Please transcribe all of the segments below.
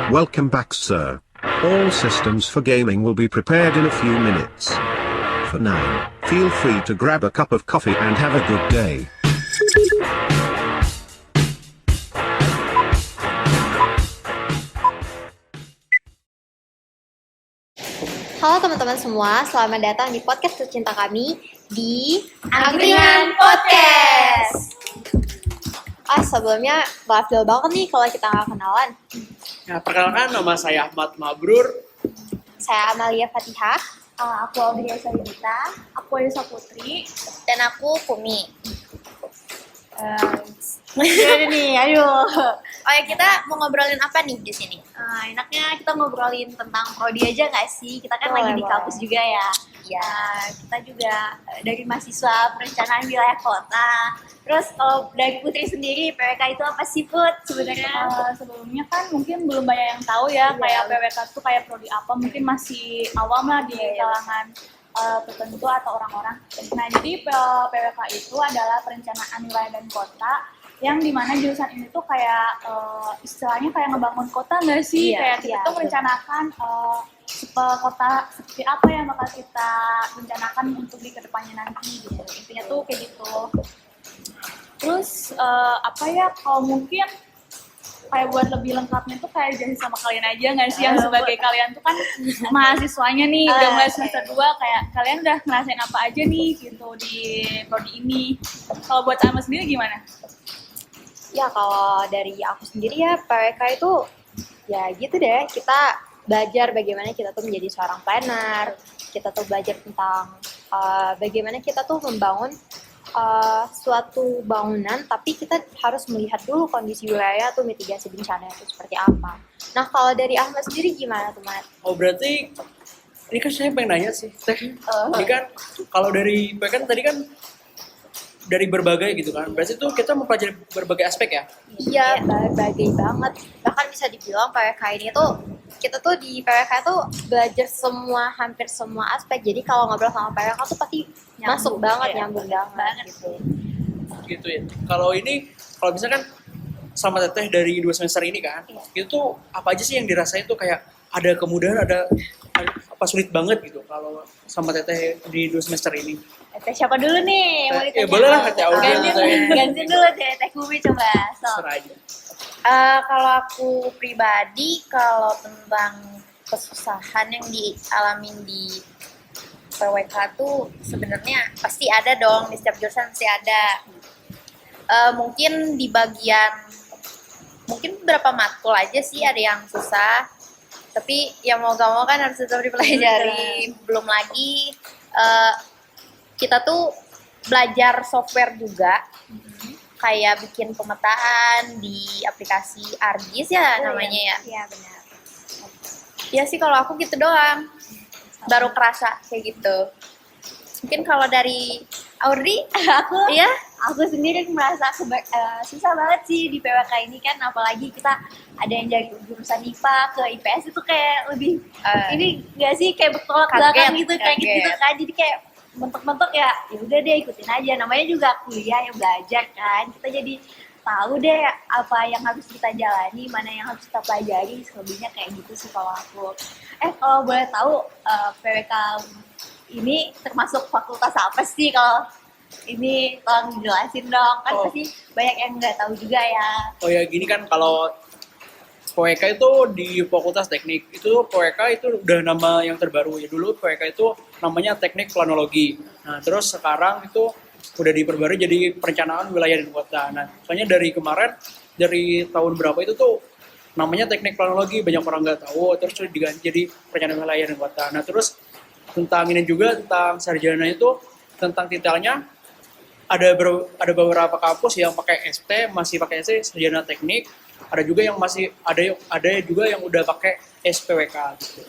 Welcome back, sir. All systems for gaming will be prepared in a few minutes. For now, feel free to grab a cup of coffee and have a good day. Halo teman-teman semua, selamat datang di podcast tercinta kami di Angkringan Podcast. Sebelumnya maaf banget nih kalau kita nggak kenalan. Nah, perkenalkan nama saya Ahmad Mabrur. Saya Amalia Fatihah. Aku Audia Salibita. Aku Ayusa Putri. Dan aku Kumi. Gimana nih, ayo. Oh ya, kita mau ngobrolin apa nih di sini? Enaknya kita ngobrolin tentang prodi aja nggak sih? Kita kan lagi di Boleh. kampus juga ya. Iya. Kita juga dari mahasiswa perencanaan wilayah kota. Terus kalau dari Putri sendiri, PWK itu apa sih, Put, sebenarnya? Sebelumnya kan mungkin belum banyak yang tahu ya, Iya. kayak PWK itu kayak prodi apa, mungkin masih awam lah di kalangan tertentu atau orang-orang. Nah, jadi PWK itu adalah perencanaan wilayah dan kota, yang dimana jurusan ini tuh kayak istilahnya kayak ngebangun kota nggak sih? Iya, Kayak kita iya, tuh merencanakan kota seperti apa yang bakal kita rencanakan untuk di kedepannya nanti gitu. Intinya tuh kayak gitu. Terus apa ya, kalau mungkin kayak buat lebih lengkapnya tuh kayak jadi sama kalian aja nggak sih, yang sebagai kalian tuh kan mahasiswanya nih udah mulai semester 2, kayak kalian udah ngerasain apa aja nih gitu di prodi ini. Kalau buat Alma sendiri gimana? Ya kalau dari aku sendiri ya, PWK itu ya gitu deh, kita belajar bagaimana kita tuh menjadi seorang planner, kita tuh belajar tentang bagaimana kita tuh membangun suatu bangunan, tapi kita harus melihat dulu kondisi wilayah tuh, mitigasi bencana itu seperti apa. Nah kalau dari Ahmad sendiri gimana tuh, Mat? Oh, berarti ini kan saya pengen nanya sih, Teh. Ini kan kalau dari kan tadi kan dari berbagai gitu kan. Berarti tuh kita mempelajari berbagai aspek ya. Iya, berbagai banget. Bahkan bisa dibilang PWK ini tuh, kita tuh di PWK tuh belajar hampir semua aspek. Jadi kalau ngobrol sama PWK tuh pasti masuk banget, ya. nyambung banget gitu. Gitu ya. Kalau misalkan sama Teteh dari 2 semester ini kan, itu tuh apa aja sih yang dirasain tuh, kayak ada kemudahan, ada apa sulit banget gitu kalau sama Teteh di 2 semester ini. Teh siapa dulu nih? Mau ditanya? Boleh lah, Teh Audia. Ganti dulu deh, Teh Kumi coba. Serah aja. Kalau aku pribadi, kalau tentang kesusahan yang dialamin di PWK tuh sebenarnya pasti ada dong, di setiap jurusan pasti ada. Mungkin di bagian, mungkin beberapa matkul aja sih ada yang susah, tapi ya mau gak mau kan harus tetap dipelajari. Belum lagi kita tuh belajar software juga, kayak bikin pemetaan di aplikasi ArcGIS ya namanya ya. Iya, benar. Ya sih kalau aku gitu doang, baru kerasa kayak gitu. Mungkin kalau dari Audrey, ya Aku sendiri merasa susah banget sih di PWK ini kan, apalagi kita ada yang dari jurusan IPA ke IPS itu kayak lebih ini nggak sih, kayak bertolak belakang gitu, kayak gitu kan. Jadi kayak mentok-mentok ya udah deh ikutin aja, namanya juga kuliah yang belajar kan, kita jadi tahu deh apa yang harus kita jalani, mana yang harus kita pelajari, selebihnya kayak gitu sih kalau aku. Kalau boleh tahu PWK ini termasuk fakultas apa sih? Kalau ini tolong dijelasin dong, kan pasti banyak yang nggak tahu juga ya. Oh ya, gini kan, kalau PWK itu di Fakultas Teknik, itu PWK itu udah nama yang terbaru ya. Dulu PWK itu namanya Teknik Planologi. Nah, terus sekarang itu udah diperbarui jadi Perencanaan Wilayah dan Kota. Nah, soalnya dari kemarin, dari tahun berapa itu tuh namanya Teknik Planologi, banyak orang nggak tahu, terus diganti jadi Perencanaan Wilayah dan Kota. Nah, terus tentang ini juga, tentang sarjana itu, tentang titelnya, ada beberapa kampus yang pakai ST, masih pakai ST sarjana teknik, ada juga yang masih ada juga yang udah pakai SPWK gitu.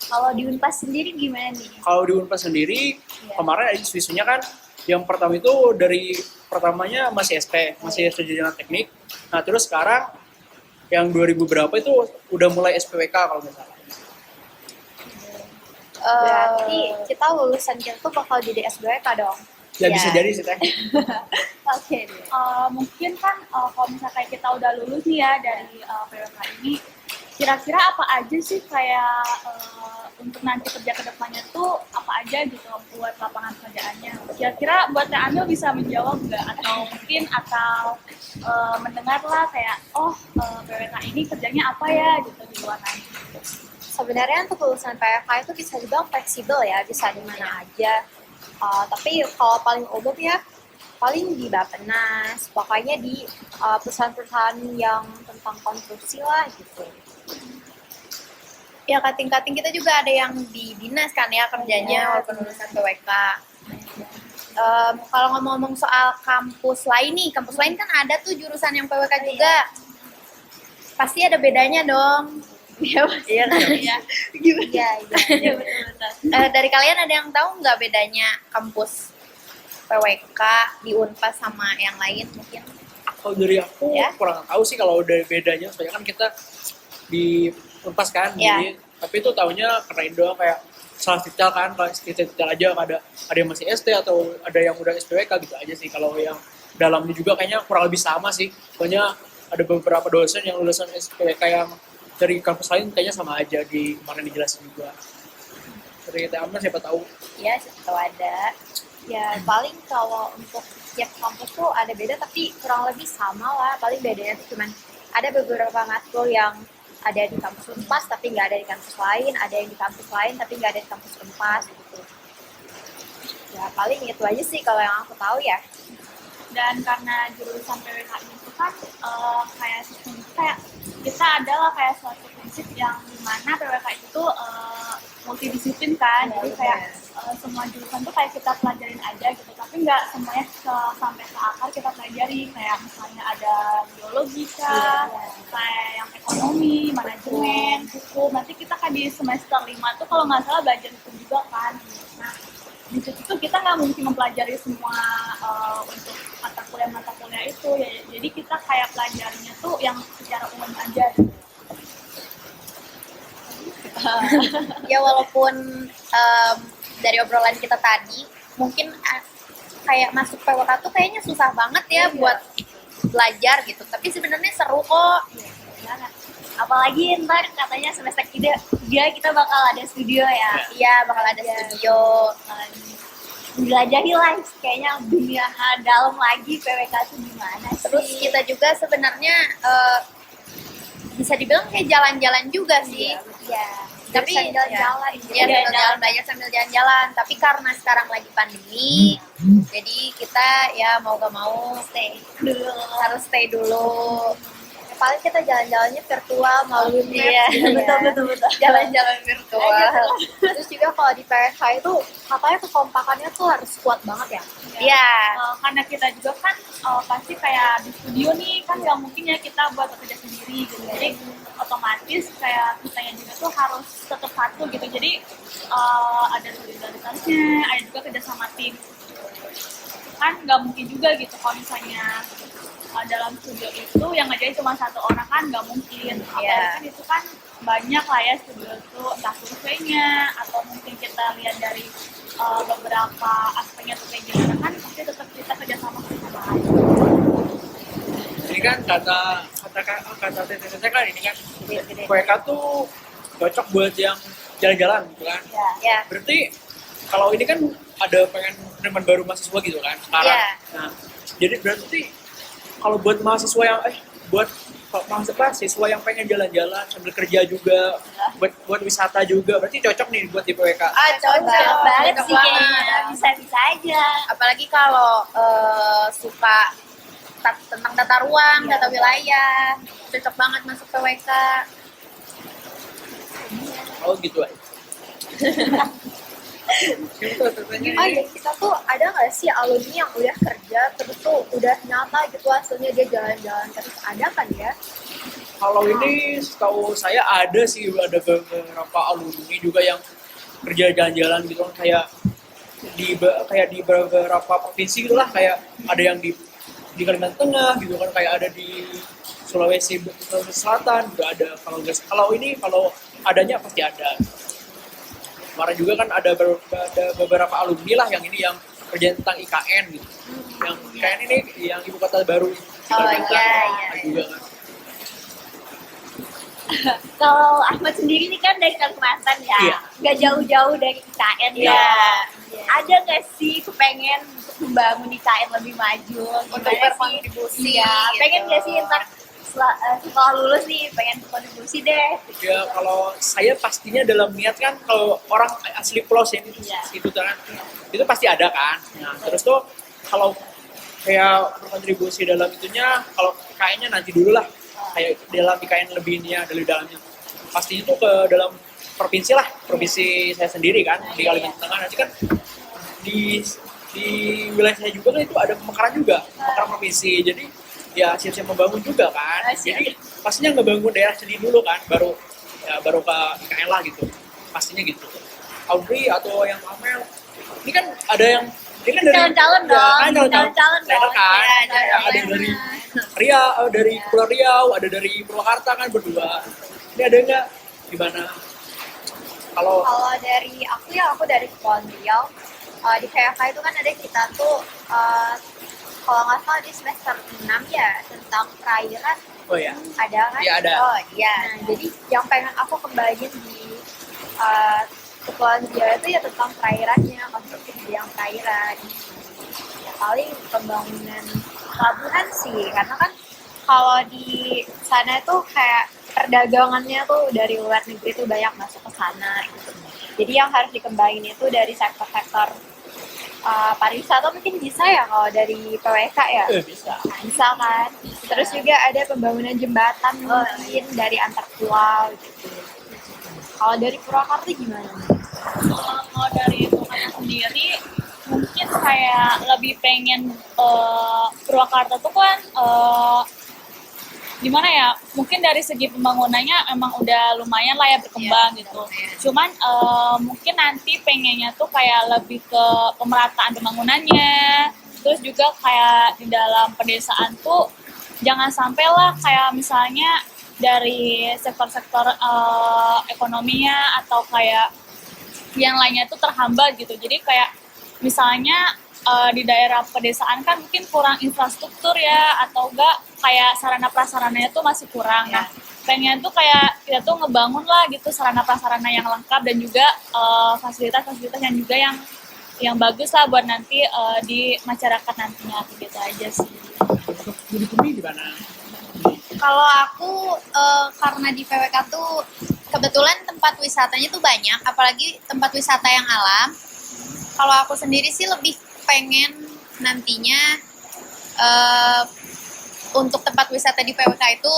Kalau di Unpas sendiri gimana nih? Kalau di Unpas sendiri, kemarin isu-isunya kan, yang pertama itu dari pertamanya masih SP, masih sarjana teknik. Nah, terus sekarang yang 2000 berapa itu udah mulai SPWK kalau nggak salah. Berarti kita lulusan kita tuh bakal jadi SBK dong. Ya, bisa jadi sih, Teh. Oke deh. Mungkin kan kalau misalkan kita udah lulus nih ya dari PWK ini, kira-kira apa aja sih kayak untuk nanti kerja kedepannya tuh apa aja gitu buat lapangan pekerjaannya. Kira-kira buat Teh Amel bisa menjawab nggak atau mungkin mendengar lah kayak PWK ini kerjanya apa ya gitu di luar nanti. Sebenarnya untuk lulusan PWK itu bisa dibilang fleksibel ya, bisa di mana aja. Tapi kalau paling umum ya paling di Bappenas, pokoknya di perusahaan-perusahaan yang tentang konstruksi lah gitu. Ya kating-kating kita juga ada yang di dinas kan ya kerjanya walaupun lulusan PWK. Kalau ngomong-ngomong soal kampus lain nih, kampus lain kan ada tuh jurusan yang PWK juga. Pasti ada bedanya dong. Iya, iya kan? Iya. Iya, iya. Betul-betul. Dari kalian ada yang tahu nggak bedanya kampus PWK di Unpas sama yang lain mungkin? Kalau dari aku kurang tahu sih kalau udah bedanya, soalnya kan kita di Unpas kan, jadi tapi itu taunya keren doang kayak salah detail kan, kalau detail aja ada yang masih ST atau ada yang udah SPWK gitu aja sih. Kalau yang dalamnya juga kayaknya kurang lebih sama sih, soalnya ada beberapa dosen yang lulusan SPWK yang dari kampus lain kayaknya sama aja di kemarin dijelasin juga. Dari kita Amel siapa tahu? Iya, siapa tahu ada. Ya paling kalau untuk setiap kampus tuh ada beda tapi kurang lebih sama lah. Paling bedanya tuh cuman ada beberapa matkul yang ada di kampus Unpas tapi nggak ada di kampus lain, ada yang di kampus lain tapi nggak ada di kampus Unpas gitu. Ya paling itu aja sih kalau yang aku tahu ya. Dan karena jurusan PWK itu kan kayak sistem kayak kita adalah kayak suatu prinsip yang dimana PWK itu tuh multidisiplin kan, jadi kayak semua jurusan tuh kayak kita pelajarin aja gitu, tapi nggak semuanya sampai ke akar kita pelajari, kayak misalnya ada biologi kah, kayak yang ekonomi, manajemen, hukum, nanti kita kan di semester 5 tuh kalau nggak salah belajar hukum juga kan. Nah di situ tuh kita nggak mungkin mempelajari semua untuk mata kuliah itu ya, jadi kita kayak pelajarinya tuh yang secara umum aja gitu. Ya walaupun dari obrolan kita tadi mungkin kayak masuk PWK tuh kayaknya susah banget ya buat belajar gitu, tapi sebenarnya seru kok. Apalagi ntar katanya semester 3 kita bakal ada studio ya. Iya, bakal ada studio. Jelajahi lah kayaknya dunia dalam lagi PWK itu gimana sih. Terus kita juga sebenarnya bisa dibilang kayak jalan-jalan juga sih. Iya. Tapi jalan-jalan. Iya, jalan banyak sambil jalan-jalan. Tapi karena sekarang lagi pandemi, jadi kita ya mau gak mau harus stay dulu. Ya, paling kita jalan-jalannya virtual melalui Maps. Betul. Jalan-jalan virtual. Terus juga kalau di PWK itu katanya kekompakannya tuh harus kuat banget ya. Iya. Karena kita juga kan pasti kayak di studio nih kan nggak mungkin ya kita buat bekerja sendiri gitu, jadi otomatis kayak kitanya juga tuh harus tetap satu gitu, jadi ada solidaritasnya, ada juga kerja sama tim kan, nggak mungkin juga gitu kalau misalnya dalam studio itu yang ngerjain cuma satu orang kan nggak mungkin. Apalagi kan itu kan banyak lah ya studio itu, entah surveinya atau mungkin kita lihat dari beberapa aspeknya tuh kayak gimana kan, pasti tetap kita kerja sama aja. Ini kan kata TTT kan ini kan PWK tuh cocok buat yang jalan-jalan gitu kan. Ya. Berarti kalau ini kan ada pengen penerimaan baru mahasiswa gitu kan sekarang. Iya. Nah, jadi berarti kalau buat mahasiswa yang mahasiswa yang pengen jalan-jalan sambil kerja juga, buat wisata juga, berarti cocok nih buat di PWK. Cocok banget sih kayaknya, bisa-bisa aja. Apalagi kalau suka tentang tata ruang, tata wilayah, cocok banget masuk PWK. Oh gitu aja. Oh iya, kita tuh ada nggak sih alumni yang udah kerja terus tuh udah nyata gitu hasilnya dia jalan-jalan terus, ada kan ya? Kalau ini setahu saya ada sih, ada beberapa alumni juga yang kerja jalan-jalan gitu kan, kayak di beberapa provinsi gitu lah, kayak ada yang di Kalimantan Tengah gitu kan, kayak ada di Sulawesi Selatan juga ada. Kalau adanya pasti ada. Kemarin juga kan ada beberapa alumni lah yang ini yang kerja tentang IKN gitu. Yang IKN ini yang ibu kota baru di Kalimantan juga kan. Kalau Ahmad sendiri nih kan dari Kalimantan ya, Iya. nggak jauh-jauh dari IKN Iya. ya. Ada nggak sih kepengen untuk membangun IKN lebih maju? Untuk Gimana sih? berkontribusi, Iya, gitu. pengen nggak sih ntar setelah lulus nih pengen berkontribusi deh? Ya kalau saya pastinya dalam niat kan, kalau orang asli Pulau Sen Iya. itu kan itu pasti ada kan. Nah, terus tuh kalau kayak berkontribusi dalam itunya, kalau IKN-nya nanti dulu lah, kayak dalam IKN lebih ini ya, dari dalamnya pastinya tuh ke dalam provinsi lah, provinsi saya sendiri kan di Kalimantan Tengah. Nanti kan di wilayah saya juga kan itu ada pemekaran juga, pemekaran provinsi. Jadi ya siap-siap membangun juga kan. Jadi pastinya ngebangun daerah sendiri dulu kan, baru ke IKN lah gitu. Pastinya gitu. Audrey atau yang Amel, ini kan ada yang ini kan dari Calon-calon ya, dong, kan calon-calon daerah dong. kan. Iya, Ya, ada yang dari Riau, dari Pulau Riau, ada dari Purwakarta kan berdua. Ini ada nggak di mana? Kalau Kalau dari aku ya, aku dari Kepulauan Riau. Di PFK itu kan ada kita tuh, kalau nggak salah di semester 6 ya, tentang perairan. oh ya, Ada kan? Iya, ada. Oh iya, nah jadi yang pengen aku kembangin di Kepulauan Riau itu ya tentang perairannya, konstruksi di bidang perairan. Ya paling pembangunan pelabuhan sih, karena kan kalau di sana itu kayak perdagangannya tuh dari luar negeri tuh banyak masuk ke sana gitu. Jadi yang harus dikembangin itu dari sektor-sektor pariwisata mungkin bisa ya kalau dari PWK ya. bisa. Nah, bisa kan. Terus juga ada pembangunan jembatan mungkin dari antar pulau gitu. Kalau dari Purwakarta gimana? Kalau dari Purwakarta sendiri mungkin kayak lebih pengen Purwakarta tuh kan gimana ya, mungkin dari segi pembangunannya emang udah lumayan lah ya berkembang gitu. Cuman mungkin nanti pengennya tuh kayak lebih ke pemerataan pembangunannya, terus juga kayak di dalam pedesaan tuh jangan sampai lah kayak misalnya dari sektor-sektor ekonominya atau kayak yang lainnya tuh terhambat gitu. Jadi kayak misalnya di daerah pedesaan kan mungkin kurang infrastruktur ya, atau enggak kayak sarana prasarananya tuh masih kurang. Nah, pengen tuh kayak kita tuh ngebangun lah gitu sarana prasarana yang lengkap dan juga fasilitas-fasilitas yang juga yang bagus lah buat nanti di masyarakat nantinya, gitu aja sih. Untuk studi di mana? Kalau aku karena di PWK tuh kebetulan tempat wisatanya tuh banyak, apalagi tempat wisata yang alam. Kalau aku sendiri sih lebih pengen nantinya untuk tempat wisata di PWK itu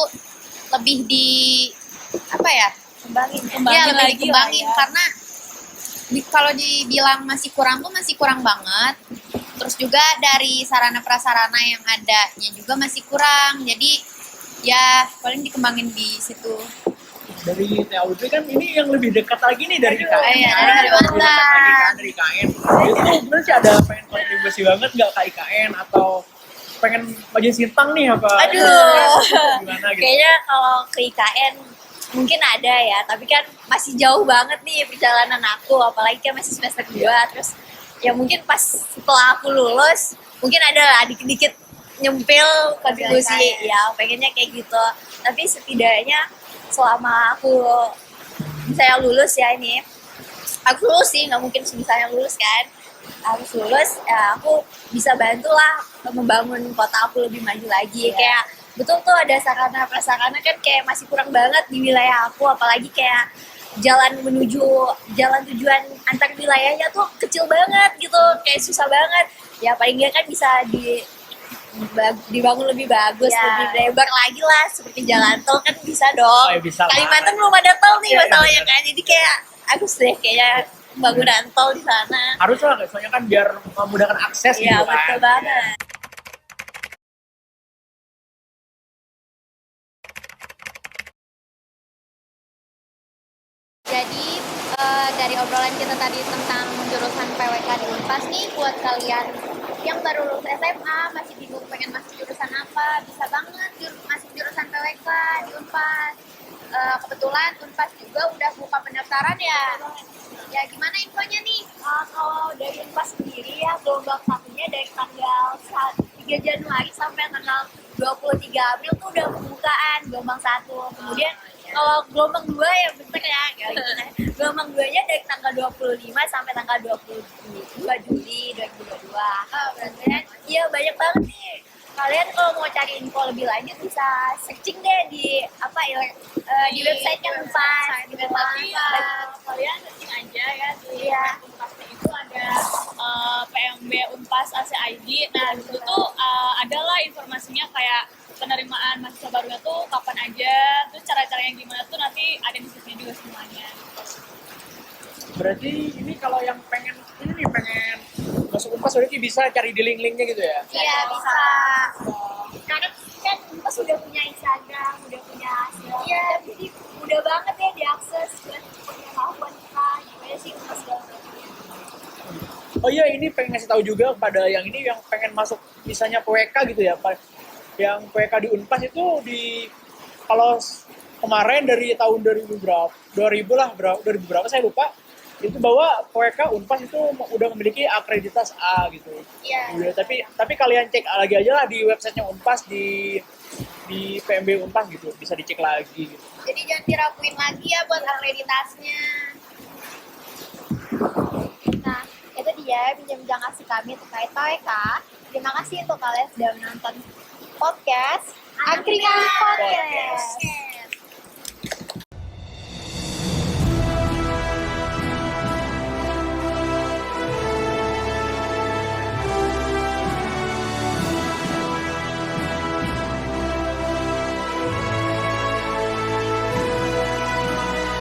lebih di apa ya? Kembangin. Ya, lebih lagi dikembangin lah ya. karena kalau dibilang masih kurang tuh masih kurang banget. Terus juga dari sarana prasarana yang adanya juga masih kurang. Jadi ya paling dikembangin di situ. Dari Teh Audrey kan ini yang lebih dekat lagi nih dari IKN. iya, kan? dari Lebih dekat Kalimantan. lagi kan dari IKN. Itu sebenarnya sih ada pengen kontribusi banget nggak ke IKN, atau pengen maju sintang nih apa? Aduh. Gimana gitu? Kayaknya kalau ke IKN mungkin ada ya, tapi kan masih jauh banget nih perjalanan aku, apalagi kan masih semester 2. Terus ya mungkin pas setelah aku lulus mungkin ada lah dikit-dikit nyempil kontribusi ya, pengennya kayak gitu. Tapi setidaknya selama aku misalnya lulus ya, ini aku lulus sih, nggak mungkin misalnya lulus kan, harus lulus ya, aku bisa bantulah membangun kota aku lebih maju lagi. Kayak betul tuh ada sarana prasarana kan kayak masih kurang banget di wilayah aku, apalagi kayak jalan tujuan antar wilayahnya tuh kecil banget gitu, kayak susah banget ya. Paling nggak kan bisa dibangun lebih bagus, lebih lebar lagi lah, seperti jalan tol kan bisa dong. Oh, ya bisa lah. Kalimantan belum ada tol nih Iya, masalahnya iya. kan, jadi kayak agus deh kayaknya pembangunan tol di sana. Harus lah, soalnya kan biar memudahkan akses Iya gitu kan. betul banget. Jadi dari obrolan kita tadi tentang jurusan PWK di Unpas nih, buat kalian yang baru lulus SMA masih bingung pengen masuk jurusan apa, bisa banget masuk jurusan PWK di Unpas. Kebetulan Unpas juga udah buka pendaftaran ya. Ya gimana infonya nih? Kalau dari Unpas sendiri ya, gelombang satunya dari tanggal 3 Januari sampai tanggal 23 April tuh udah pembukaan gelombang 1. Kemudian Kalau gelombang 2 ya bener ya, kayak gitu kan. Gelombang 2-nya dari tanggal 25 sampai tanggal 22 Juli 2022. Oh, berarti kan iya banyak banget nih. Kalian kalau mau cari info lebih lanjut bisa searching deh di di website-nya Unpas gitu. Tapi kalian searching aja ya di Unpasnya itu ada PMB Unpas ACID. Nah, di situ tuh adalah informasinya kayak penerimaan mahasiswa barunya tuh kapan aja, terus cara-caranya gimana tuh nanti ada di situ juga semuanya. Berarti ini kalau yang pengen masuk Unpas berarti bisa cari di link-linknya gitu ya? Iya bisa. Karena kan Unpas udah punya Instagram, udah punya iya, jadi mudah banget ya diakses buat pengetahuan kita gimana sih Unpas segala macamnya. Oh iya, ini pengen ngasih tahu juga pada yang ini yang pengen masuk misalnya PWK gitu ya, yang PWK di Unpas itu kalau kemarin dari tahun 2000 berapa saya lupa, itu bahwa PWK Unpas itu udah memiliki akreditas A gitu. Iya. Ya, tapi kalian cek lagi aja lah di websitenya Unpas di PMB Unpas gitu, bisa dicek lagi gitu. Jadi jangan diraguin lagi ya buat akreditasnya. Nah, itu dia bincang-bincang asik kami terkait PWK. Terima kasih untuk kalian sudah menonton podcast Angkringan Podcast.